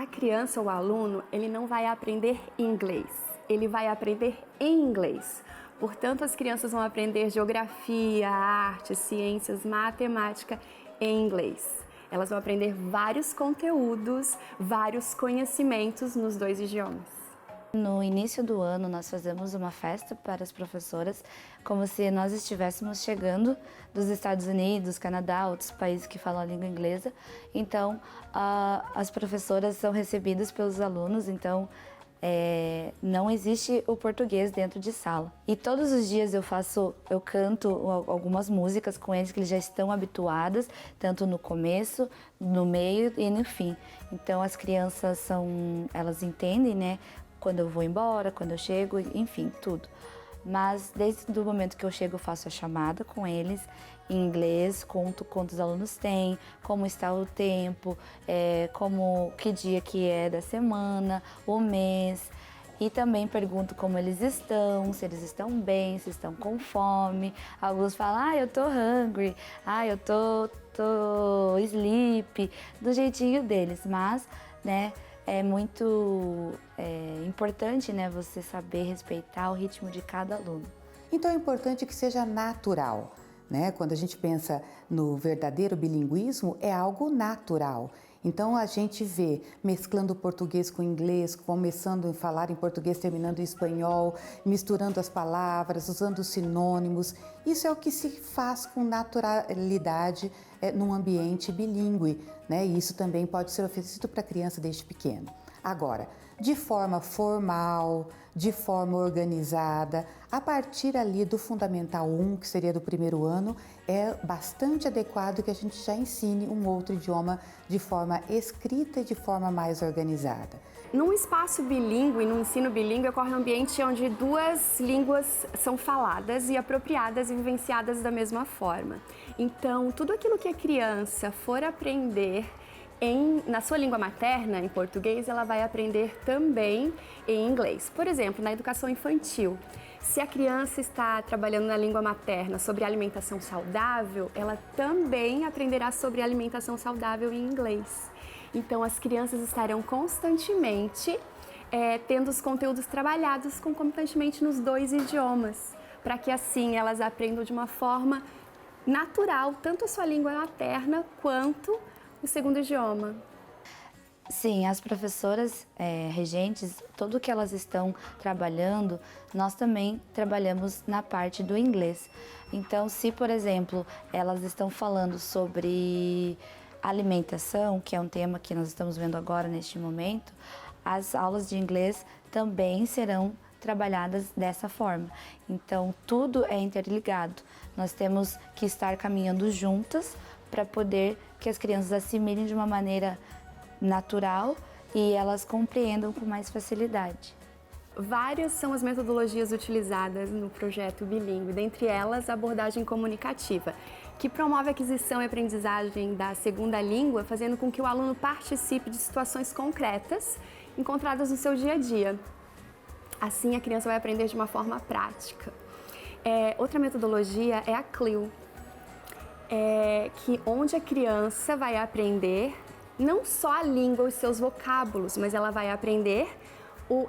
A criança ou o aluno, ele não vai aprender inglês, ele vai aprender em inglês. Portanto, as crianças vão aprender geografia, arte, ciências, matemática em inglês. Elas vão aprender vários conteúdos, vários conhecimentos nos dois idiomas. No início do ano, nós fazemos uma festa para as professoras, como se nós estivéssemos chegando dos Estados Unidos, Canadá, outros países que falam a língua inglesa. Então, as professoras são recebidas pelos alunos, então não existe o português dentro de sala. E todos os dias eu canto algumas músicas com eles que eles já estão habituadas, tanto no começo, no meio e no fim. Então, as crianças elas entendem, né? Quando eu vou embora, quando eu chego, enfim, tudo. Mas desde o momento que eu chego, eu faço a chamada com eles em inglês, conto quantos alunos tem, como está o tempo, que dia que é da semana, o mês. E também pergunto como eles estão, se eles estão bem, se estão com fome. Alguns falam, eu tô hungry, eu tô sleepy, do jeitinho deles. Mas, né, é muito importante, né, você saber respeitar o ritmo de cada aluno. Então é importante que seja natural, né? Quando a gente pensa no verdadeiro bilinguismo, é algo natural. Então a gente vê mesclando o português com o inglês, começando a falar em português, terminando em espanhol, misturando as palavras, usando sinônimos. Isso é o que se faz com naturalidade num ambiente bilíngue, né? E isso também pode ser oferecido para a criança desde pequeno. Agora, de forma formal, de forma organizada, a partir ali do Fundamental 1, que seria do primeiro ano, é bastante adequado que a gente já ensine um outro idioma de forma escrita e de forma mais organizada. Num espaço bilíngue, num ensino bilíngue, ocorre um ambiente onde duas línguas são faladas e apropriadas e vivenciadas da mesma forma. Então, tudo aquilo que a criança for aprender na sua língua materna, em português, ela vai aprender também em inglês. Por exemplo, na educação infantil, se a criança está trabalhando na língua materna sobre alimentação saudável, ela também aprenderá sobre alimentação saudável em inglês. Então, as crianças estarão constantemente tendo os conteúdos trabalhados concomitantemente nos dois idiomas, para que assim elas aprendam de uma forma natural, tanto a sua língua materna quanto o segundo idioma. Sim, as professoras regentes, tudo que elas estão trabalhando, nós também trabalhamos na parte do inglês. Então, se, por exemplo, elas estão falando sobre alimentação, que é um tema que nós estamos vendo agora neste momento, as aulas de inglês também serão trabalhadas dessa forma. Então, tudo é interligado. Nós temos que estar caminhando juntas para poder que as crianças assimilem de uma maneira natural e elas compreendam com mais facilidade. Várias são as metodologias utilizadas no projeto bilíngue, dentre elas a abordagem comunicativa, que promove a aquisição e aprendizagem da segunda língua, fazendo com que o aluno participe de situações concretas encontradas no seu dia a dia. Assim, a criança vai aprender de uma forma prática. Outra metodologia é a CLIL, onde a criança vai aprender não só a língua e os seus vocábulos, mas ela vai aprender o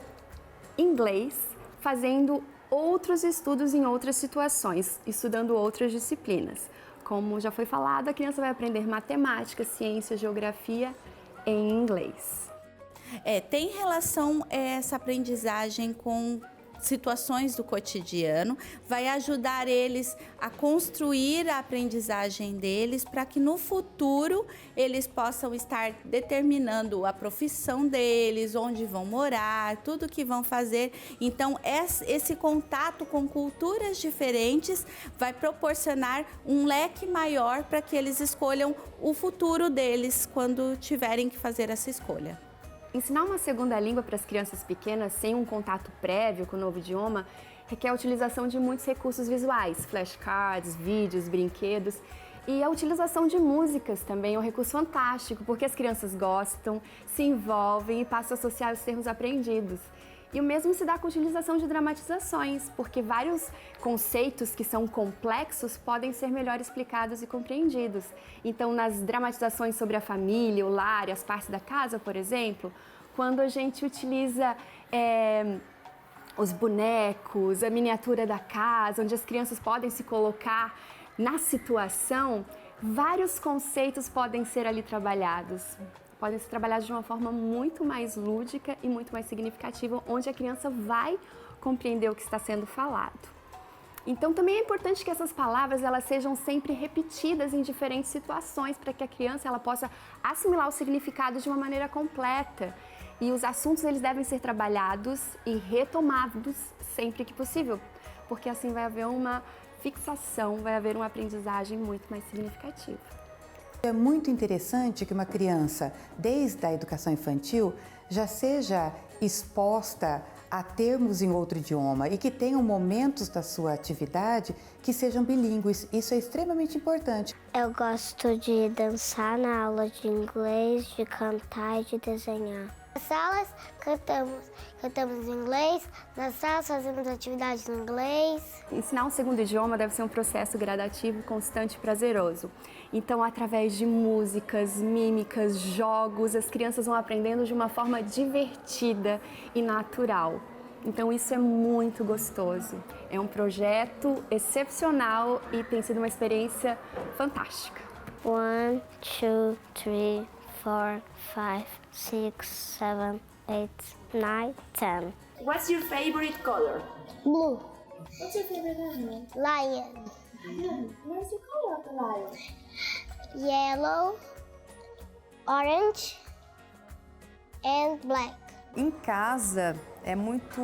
inglês fazendo outros estudos em outras situações, estudando outras disciplinas. Como já foi falado, a criança vai aprender matemática, ciência, geografia em inglês. Tem relação essa aprendizagem com situações do cotidiano, vai ajudar eles a construir a aprendizagem deles para que no futuro eles possam estar determinando a profissão deles, onde vão morar, tudo que vão fazer. Então, esse contato com culturas diferentes vai proporcionar um leque maior para que eles escolham o futuro deles quando tiverem que fazer essa escolha. Ensinar uma segunda língua para as crianças pequenas sem um contato prévio com o novo idioma requer a utilização de muitos recursos visuais, flashcards, vídeos, brinquedos, e a utilização de músicas também é um recurso fantástico, porque as crianças gostam, se envolvem e passam a associar os termos aprendidos. E o mesmo se dá com a utilização de dramatizações, porque vários conceitos que são complexos podem ser melhor explicados e compreendidos. Então, nas dramatizações sobre a família, o lar e as partes da casa, por exemplo, quando a gente utiliza os bonecos, a miniatura da casa, onde as crianças podem se colocar na situação, vários conceitos podem ser ali trabalhados. Podem ser trabalhados de uma forma muito mais lúdica e muito mais significativa, onde a criança vai compreender o que está sendo falado. Então, também é importante que essas palavras elas sejam sempre repetidas em diferentes situações, para que a criança ela possa assimilar o significado de uma maneira completa. E os assuntos eles devem ser trabalhados e retomados sempre que possível, porque assim vai haver uma fixação, vai haver uma aprendizagem muito mais significativa. É muito interessante que uma criança, desde a educação infantil, já seja exposta a termos em outro idioma e que tenham momentos da sua atividade que sejam bilíngues. Isso é extremamente importante. Eu gosto de dançar na aula de inglês, de cantar e de desenhar. Nas aulas cantamos em inglês, nas salas fazemos atividades em inglês. Ensinar um segundo idioma deve ser um processo gradativo, constante e prazeroso. Então, através de músicas, mímicas, jogos, as crianças vão aprendendo de uma forma divertida e natural. Então, isso é muito gostoso. É um projeto excepcional e tem sido uma experiência fantástica. 1, 2, 3, 4, 5, 6, 7, 8, 9, 10. What's your favorite color? Blue. What's your favorite animal? Lion. Where's the color of the lion? Yellow, orange and black. Em casa é muito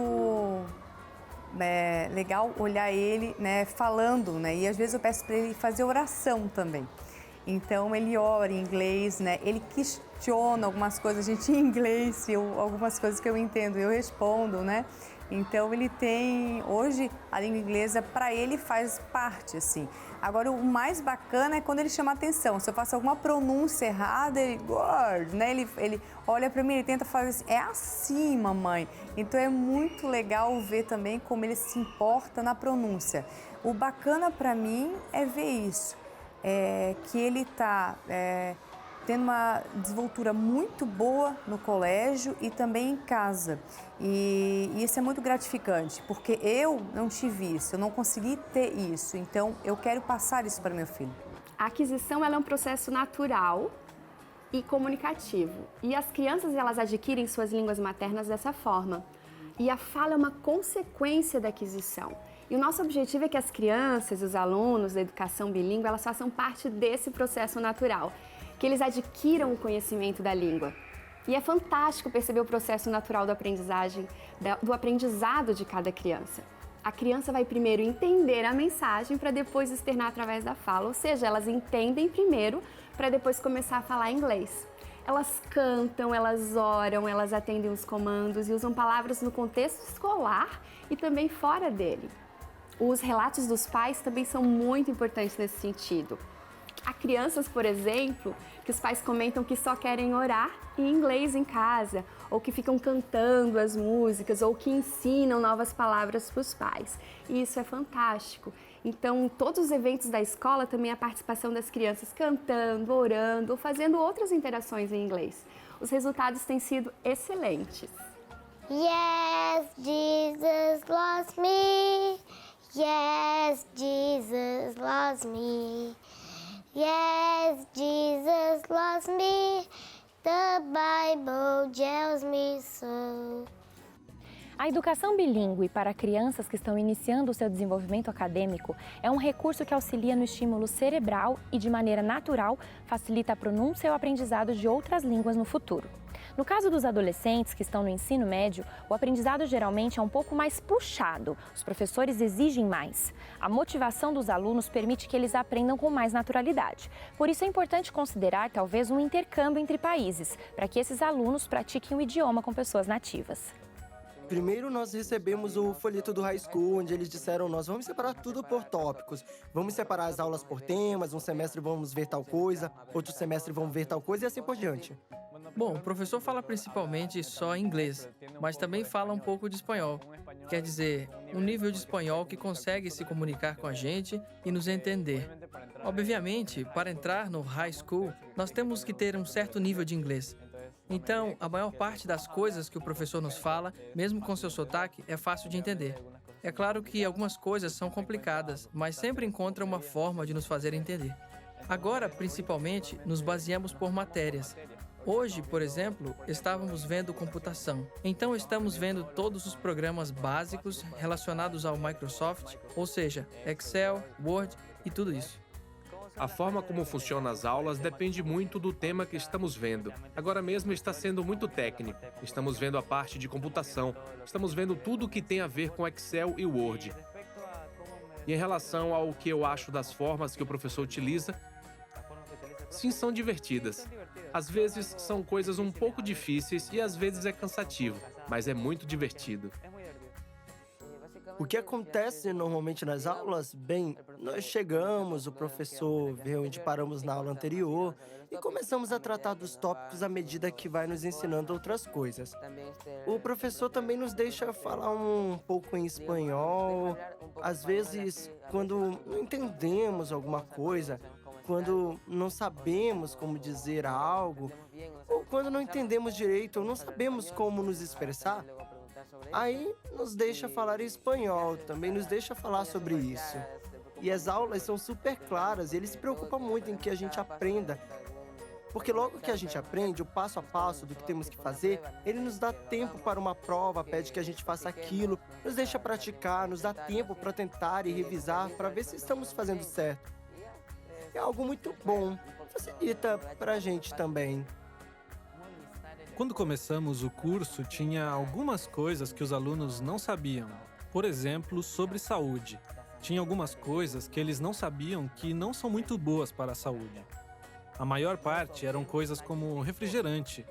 legal olhar ele, falando, e às vezes eu peço para ele fazer oração também. Então ele ora em inglês, ele questiona algumas coisas, a gente em inglês, algumas coisas que eu entendo, eu respondo, Então ele tem, hoje a língua inglesa para ele faz parte, assim. Agora o mais bacana é quando ele chama atenção, se eu faço alguma pronúncia errada, ele ele olha para mim, ele tenta fazer assim, é assim, mamãe. Então é muito legal ver também como ele se importa na pronúncia. O bacana para mim é ver isso. Que ele está tendo uma desenvoltura muito boa no colégio e também em casa. E isso é muito gratificante, porque eu não tive isso, eu não consegui ter isso. Então, eu quero passar isso para meu filho. A aquisição ela é um processo natural e comunicativo. E as crianças elas adquirem suas línguas maternas dessa forma. E a fala é uma consequência da aquisição. E o nosso objetivo é que as crianças, os alunos da educação bilíngue, elas façam parte desse processo natural, que eles adquiram o conhecimento da língua. E é fantástico perceber o processo natural da aprendizagem, do aprendizado de cada criança. A criança vai primeiro entender a mensagem para depois externar através da fala, ou seja, elas entendem primeiro para depois começar a falar inglês. Elas cantam, elas oram, elas atendem os comandos e usam palavras no contexto escolar e também fora dele. Os relatos dos pais também são muito importantes nesse sentido. Há crianças, por exemplo, que os pais comentam que só querem orar em inglês em casa, ou que ficam cantando as músicas, ou que ensinam novas palavras para os pais. E isso é fantástico. Então, em todos os eventos da escola também a participação das crianças cantando, orando, ou fazendo outras interações em inglês. Os resultados têm sido excelentes. Yes, Jesus loves me. Yes, Jesus loves me. Yes, Jesus loves me. The Bible tells me so. A educação bilíngue para crianças que estão iniciando o seu desenvolvimento acadêmico é um recurso que auxilia no estímulo cerebral e, de maneira natural, facilita a pronúncia e o aprendizado de outras línguas no futuro. No caso dos adolescentes que estão no ensino médio, o aprendizado geralmente é um pouco mais puxado, os professores exigem mais. A motivação dos alunos permite que eles aprendam com mais naturalidade. Por isso é importante considerar talvez um intercâmbio entre países, para que esses alunos pratiquem o idioma com pessoas nativas. Primeiro nós recebemos o folheto do high school, onde eles disseram, nós vamos separar tudo por tópicos. Vamos separar as aulas por temas, um semestre vamos ver tal coisa, outro semestre vamos ver tal coisa e assim por diante. Bom, o professor fala principalmente só inglês, mas também fala um pouco de espanhol. Quer dizer, um nível de espanhol que consegue se comunicar com a gente e nos entender. Obviamente, para entrar no high school, nós temos que ter um certo nível de inglês. Então, a maior parte das coisas que o professor nos fala, mesmo com seu sotaque, é fácil de entender. É claro que algumas coisas são complicadas, mas sempre encontra uma forma de nos fazer entender. Agora, principalmente, nos baseamos por matérias. Hoje, por exemplo, estávamos vendo computação. Então, estamos vendo todos os programas básicos relacionados ao Microsoft, ou seja, Excel, Word e tudo isso. A forma como funcionam as aulas depende muito do tema que estamos vendo. Agora mesmo está sendo muito técnico. Estamos vendo a parte de computação. Estamos vendo tudo que tem a ver com Excel e Word. E em relação ao que eu acho das formas que o professor utiliza, sim, são divertidas. Às vezes são coisas um pouco difíceis e às vezes é cansativo, mas é muito divertido. O que acontece normalmente nas aulas? Bem, nós chegamos, o professor vê onde paramos na aula anterior e começamos a tratar dos tópicos à medida que vai nos ensinando outras coisas. O professor também nos deixa falar um pouco em espanhol. Às vezes, quando não entendemos alguma coisa, quando não sabemos como dizer algo, ou quando não entendemos direito ou não sabemos como nos expressar, aí nos deixa falar em espanhol, também nos deixa falar sobre isso. E as aulas são super claras e ele se preocupa muito em que a gente aprenda. Porque logo que a gente aprende o passo a passo do que temos que fazer, ele nos dá tempo para uma prova, pede que a gente faça aquilo, nos deixa praticar, nos dá tempo para tentar e revisar, para ver se estamos fazendo certo. É algo muito bom, facilita para a gente também. Quando começamos o curso, tinha algumas coisas que os alunos não sabiam. Por exemplo, sobre saúde. Tinha algumas coisas que eles não sabiam que não são muito boas para a saúde. A maior parte eram coisas como refrigerante.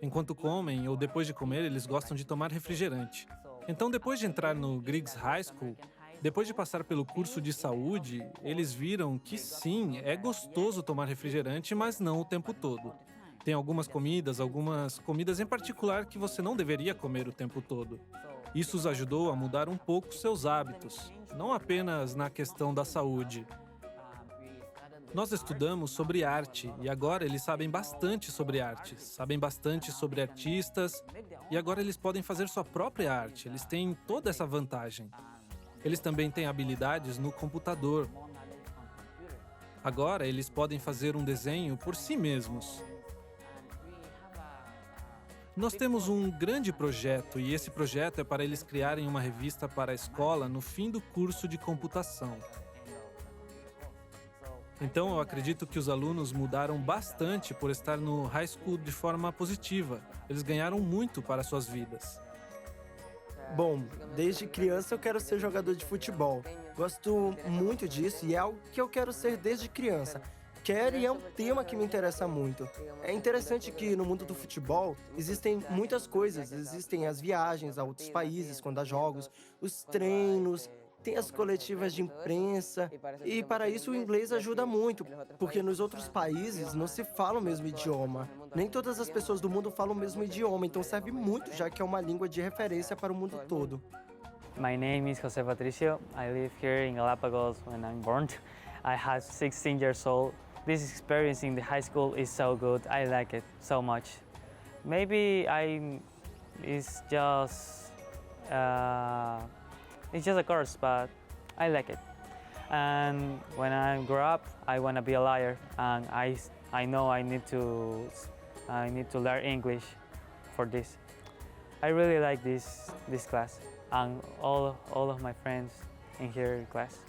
Enquanto comem ou depois de comer, eles gostam de tomar refrigerante. Então, depois de entrar no Griggs High School, depois de passar pelo curso de saúde, eles viram que sim, é gostoso tomar refrigerante, mas não o tempo todo. Tem algumas comidas em particular que você não deveria comer o tempo todo. Isso os ajudou a mudar um pouco seus hábitos, não apenas na questão da saúde. Nós estudamos sobre arte e agora eles sabem bastante sobre arte, sabem bastante sobre artistas e agora eles podem fazer sua própria arte, eles têm toda essa vantagem. Eles também têm habilidades no computador. Agora eles podem fazer um desenho por si mesmos. Nós temos um grande projeto e esse projeto é para eles criarem uma revista para a escola no fim do curso de computação. Então eu acredito que os alunos mudaram bastante por estar no high school de forma positiva. Eles ganharam muito para suas vidas. Bom, desde criança eu quero ser jogador de futebol. Gosto muito disso e é algo que eu quero ser desde criança. Quero e é um tema que me interessa muito. É interessante que no mundo do futebol existem muitas coisas. Existem as viagens a outros países quando há jogos, os treinos, tem as coletivas de imprensa. E para isso o inglês ajuda muito, porque nos outros países não se fala o mesmo idioma. Nem todas as pessoas do mundo falam o mesmo idioma, então serve muito, já que é uma língua de referência para o mundo todo. My name is José Patricio. I live here in Galapagos when I'm born. I have 16 years old. This experience in the high school is so good. I like it so much. Maybe it's just a course, but I like it. And when I grow up, I want to be a lawyer, and I know I need to learn English for this. I really like this class, and all of my friends in here class.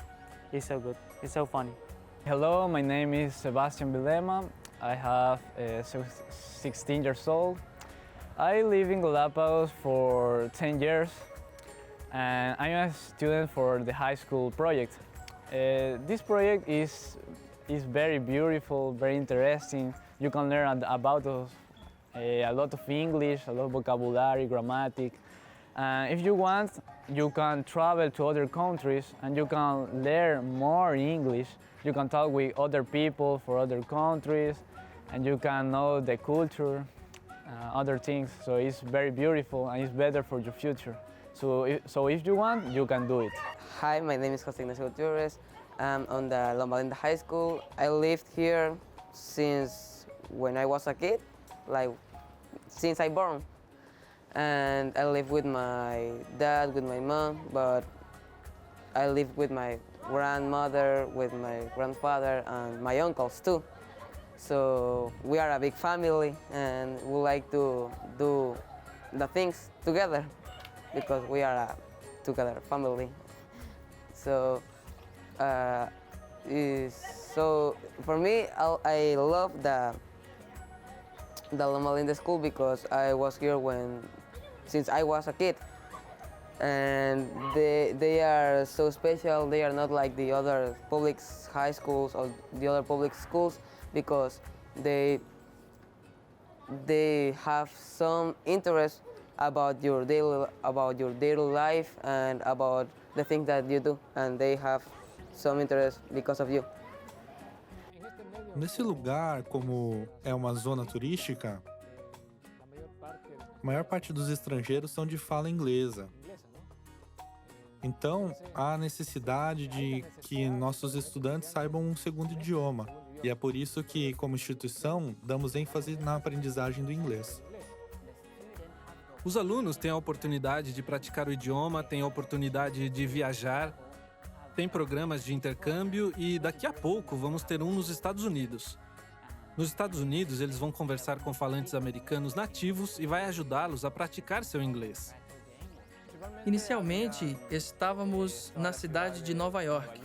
It's so good. It's so funny. Hello, my name is Sebastian Vilema. I have 16 years old. I live in Galapagos for 10 years. And I'm a student for the high school project. This project is very beautiful, very interesting. You can learn about a lot of English, a lot of vocabulary, grammatic. And if you want, you can travel to other countries and you can learn more English. You can talk with other people from other countries and you can know the culture, other things. So it's very beautiful and it's better for your future. So if you want, you can do it. Hi, my name is José Ignacio Gutierrez. I'm on the Loma Linda High School. I lived here since when I was a kid, like since I born. And I live with my dad, with my mom, but I live with my grandmother, with my grandfather, and my uncles too. So we are a big family and we like to do the things together because we are a together family. So, so for me, I love the Loma Linda School because I was here since I was a kid. And they are so special. They are not like the other public high schools or the other public schools because they have some interest about your daily life and about the things that you do, and they have some interest because of you. Nesse lugar, como é uma zona turística, a maior parte dos estrangeiros são de fala inglesa. Então, há necessidade de que nossos estudantes saibam um segundo idioma. E é por isso que, como instituição, damos ênfase na aprendizagem do inglês. Os alunos têm a oportunidade de praticar o idioma, têm a oportunidade de viajar, tem programas de intercâmbio e daqui a pouco vamos ter um nos Estados Unidos. Nos Estados Unidos, eles vão conversar com falantes americanos nativos e vai ajudá-los a praticar seu inglês. Inicialmente, estávamos na cidade de Nova York,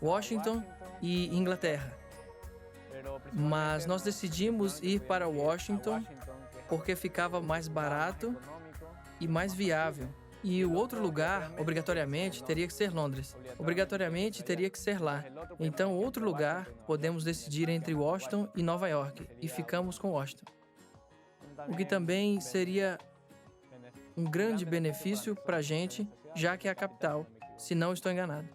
Washington e Inglaterra. Mas nós decidimos ir para Washington porque ficava mais barato e mais viável. E o outro lugar, obrigatoriamente, teria que ser Londres. Obrigatoriamente, teria que ser lá. Então, outro lugar, podemos decidir entre Washington e Nova York. E ficamos com Washington. O que também seria um grande benefício para a gente, já que é a capital, se não estou enganado.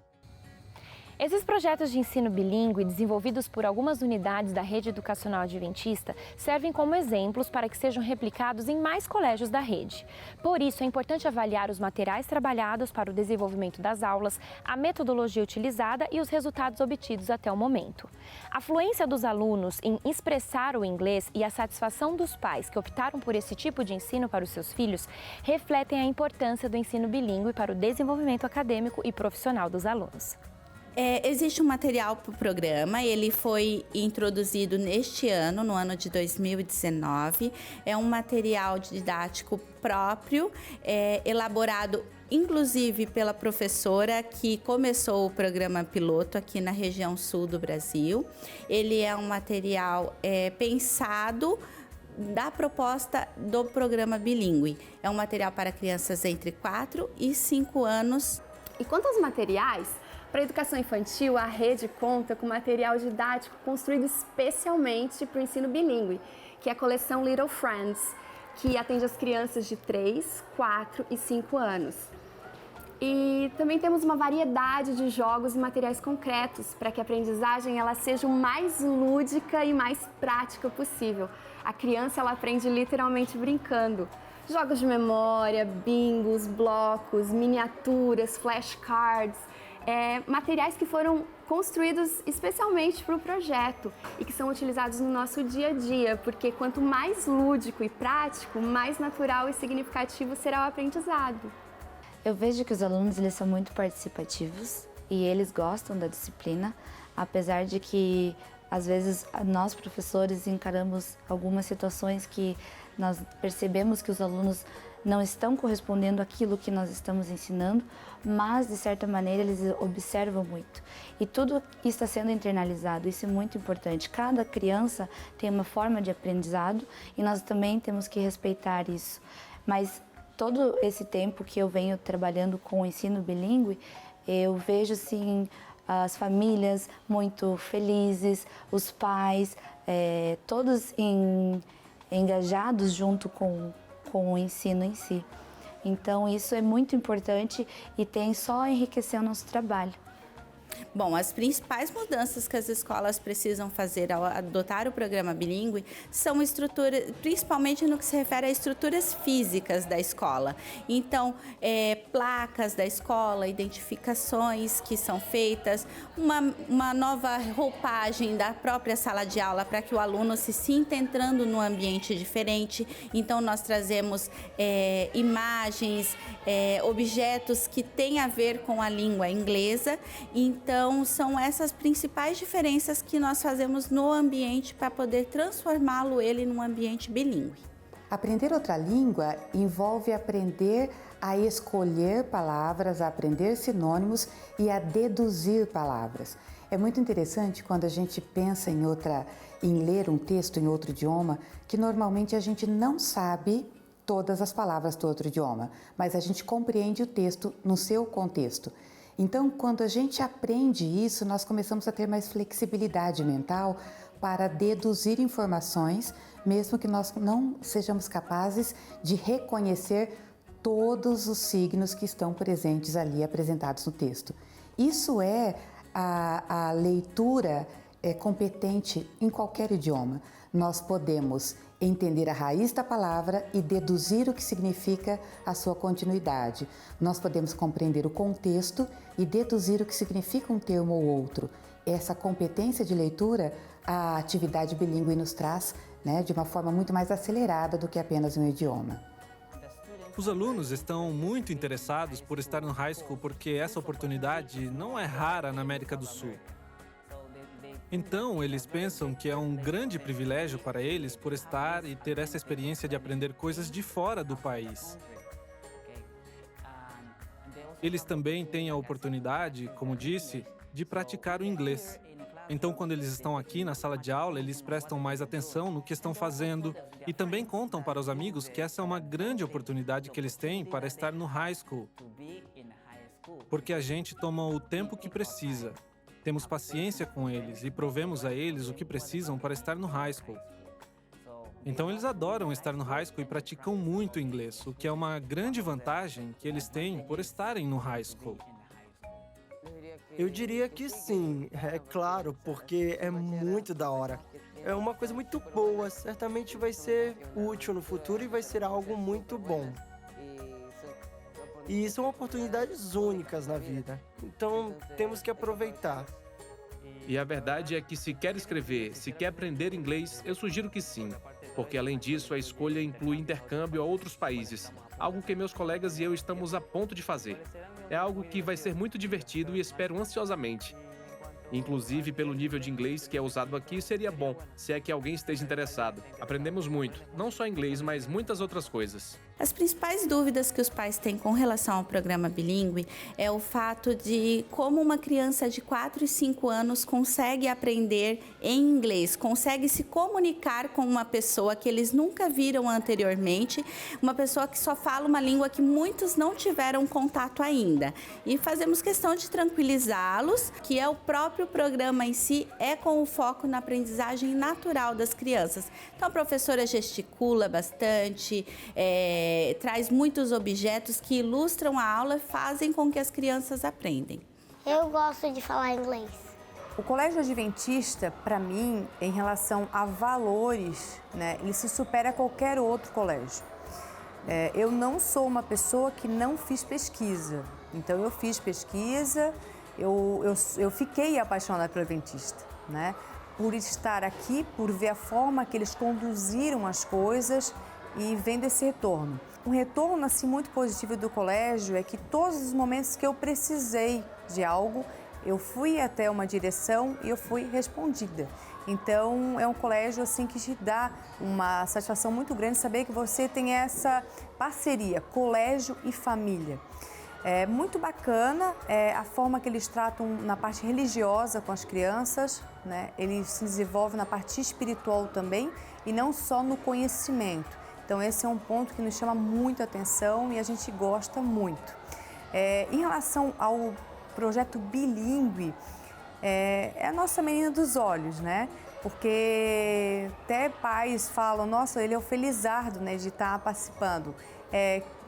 Esses projetos de ensino bilíngue, desenvolvidos por algumas unidades da rede educacional adventista, servem como exemplos para que sejam replicados em mais colégios da rede. Por isso, é importante avaliar os materiais trabalhados para o desenvolvimento das aulas, a metodologia utilizada e os resultados obtidos até o momento. A fluência dos alunos em expressar o inglês e a satisfação dos pais que optaram por esse tipo de ensino para os seus filhos refletem a importância do ensino bilíngue para o desenvolvimento acadêmico e profissional dos alunos. Existe um material para o programa, ele foi introduzido neste ano, no ano de 2019. É um material didático próprio, elaborado inclusive pela professora que começou o programa piloto aqui na região sul do Brasil. Ele é um material pensado da proposta do programa bilíngue. É um material para crianças entre 4 e 5 anos. E quanto aos materiais, para a educação infantil, a rede conta com material didático construído especialmente para o ensino bilíngue, que é a coleção Little Friends, que atende as crianças de 3, 4 e 5 anos. E também temos uma variedade de jogos e materiais concretos para que a aprendizagem ela seja o mais lúdica e mais prática possível. A criança ela aprende literalmente brincando. Jogos de memória, bingos, blocos, miniaturas, flashcards, materiais que foram construídos especialmente para o projeto e que são utilizados no nosso dia a dia, porque quanto mais lúdico e prático, mais natural e significativo será o aprendizado. Eu vejo que os alunos eles são muito participativos e eles gostam da disciplina, apesar de que às vezes nós professores encaramos algumas situações que nós percebemos que os alunos não estão correspondendo àquilo que nós estamos ensinando, mas de certa maneira eles observam muito. E tudo está sendo internalizado, isso é muito importante. Cada criança tem uma forma de aprendizado e nós também temos que respeitar isso. Mas todo esse tempo que eu venho trabalhando com o ensino bilíngue, eu vejo assim as famílias muito felizes, os pais, todos engajados junto com o ensino em si. Então isso é muito importante e tem só a enriquecer o nosso trabalho. Bom, as principais mudanças que as escolas precisam fazer ao adotar o programa bilíngue são estruturas, principalmente no que se refere a estruturas físicas da escola. Então, placas da escola, identificações que são feitas, uma nova roupagem da própria sala de aula para que o aluno se sinta entrando num ambiente diferente. Então, nós trazemos imagens, objetos que têm a ver com a língua inglesa. Então, são essas principais diferenças que nós fazemos no ambiente para poder transformá-lo ele num ambiente bilíngue. Aprender outra língua envolve aprender a escolher palavras, a aprender sinônimos e a deduzir palavras. É muito interessante quando a gente pensa em ler um texto em outro idioma, que normalmente a gente não sabe todas as palavras do outro idioma, mas a gente compreende o texto no seu contexto. Então, quando a gente aprende isso, nós começamos a ter mais flexibilidade mental para deduzir informações, mesmo que nós não sejamos capazes de reconhecer todos os signos que estão presentes ali apresentados no texto. Isso é a leitura competente em qualquer idioma. Nós podemos entender a raiz da palavra e deduzir o que significa a sua continuidade. Nós podemos compreender o contexto e deduzir o que significa um termo ou outro. Essa competência de leitura, a atividade bilíngue nos traz, de uma forma muito mais acelerada do que apenas um idioma. Os alunos estão muito interessados por estar no high school porque essa oportunidade não é rara na América do Sul. Então, eles pensam que é um grande privilégio para eles por estar e ter essa experiência de aprender coisas de fora do país. Eles também têm a oportunidade, como disse, de praticar o inglês. Então, quando eles estão aqui na sala de aula, eles prestam mais atenção no que estão fazendo e também contam para os amigos que essa é uma grande oportunidade que eles têm para estar no high school. Porque a gente toma o tempo que precisa. Temos paciência com eles e provemos a eles o que precisam para estar no high school. Então eles adoram estar no high school e praticam muito inglês, o que é uma grande vantagem que eles têm por estarem no high school. Eu diria que sim, é claro, porque é muito da hora. É uma coisa muito boa, certamente vai ser útil no futuro e vai ser algo muito bom. E são oportunidades únicas na vida, então temos que aproveitar. E a verdade é que se quer escrever, se quer aprender inglês, eu sugiro que sim. Porque além disso, a escolha inclui intercâmbio a outros países, algo que meus colegas e eu estamos a ponto de fazer. É algo que vai ser muito divertido e espero ansiosamente. Inclusive, pelo nível de inglês que é usado aqui, seria bom, se é que alguém esteja interessado. Aprendemos muito, não só inglês, mas muitas outras coisas. As principais dúvidas que os pais têm com relação ao programa bilíngue é o fato de como uma criança de 4 e 5 anos consegue aprender em inglês, consegue se comunicar com uma pessoa que eles nunca viram anteriormente, uma pessoa que só fala uma língua que muitos não tiveram contato ainda. E fazemos questão de tranquilizá-los, que é o próprio programa em si, é com o foco na aprendizagem natural das crianças. Então a professora gesticula bastante, traz muitos objetos que ilustram a aula e fazem com que as crianças aprendem. Eu gosto de falar inglês. O Colégio Adventista, para mim, em relação a valores, ele se supera a qualquer outro colégio. Eu não sou uma pessoa que não fiz pesquisa, então eu fiz pesquisa, eu fiquei apaixonada pelo Adventista, por estar aqui, por ver a forma que eles conduziram as coisas e vendo esse retorno. Um retorno assim, muito positivo do colégio é que todos os momentos que eu precisei de algo, eu fui até uma direção e eu fui respondida. Então, é um colégio assim, que te dá uma satisfação muito grande saber que você tem essa parceria, colégio e família. É muito bacana a forma que eles tratam na parte religiosa com as crianças, Eles se desenvolvem na parte espiritual também e não só no conhecimento. Então, esse é um ponto que nos chama muito a atenção e a gente gosta muito. Em relação ao projeto bilíngue, é a nossa menina dos olhos, Porque até pais falam, nossa, ele é o felizardo, de estar participando.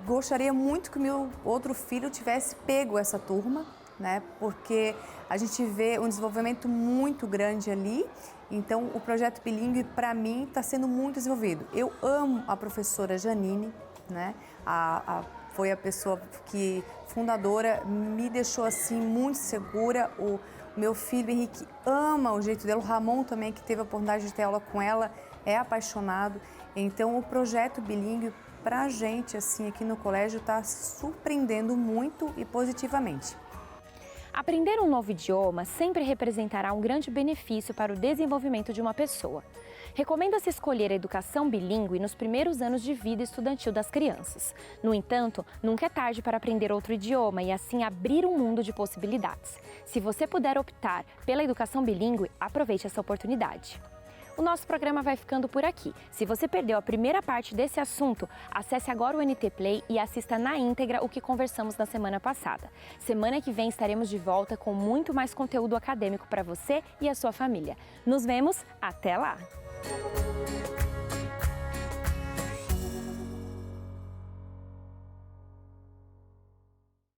gostaria muito que o meu outro filho tivesse pego essa turma, né? Porque a gente vê um desenvolvimento muito grande ali. Então, o projeto bilíngue, para mim, está sendo muito desenvolvido. Eu amo a professora Janine, né? Foi a pessoa que, fundadora, me deixou assim muito segura. O meu filho Henrique ama o jeito dela, o Ramon também, que teve a oportunidade de ter aula com ela, é apaixonado. Então, o projeto bilíngue, para a gente, assim, aqui no colégio, está surpreendendo muito e positivamente. Aprender um novo idioma sempre representará um grande benefício para o desenvolvimento de uma pessoa. Recomenda-se escolher a educação bilíngue nos primeiros anos de vida estudantil das crianças. No entanto, nunca é tarde para aprender outro idioma e assim abrir um mundo de possibilidades. Se você puder optar pela educação bilíngue, aproveite essa oportunidade. O nosso programa vai ficando por aqui. Se você perdeu a primeira parte desse assunto, acesse agora o NT Play e assista na íntegra o que conversamos na semana passada. Semana que vem estaremos de volta com muito mais conteúdo acadêmico para você e a sua família. Nos vemos, até lá!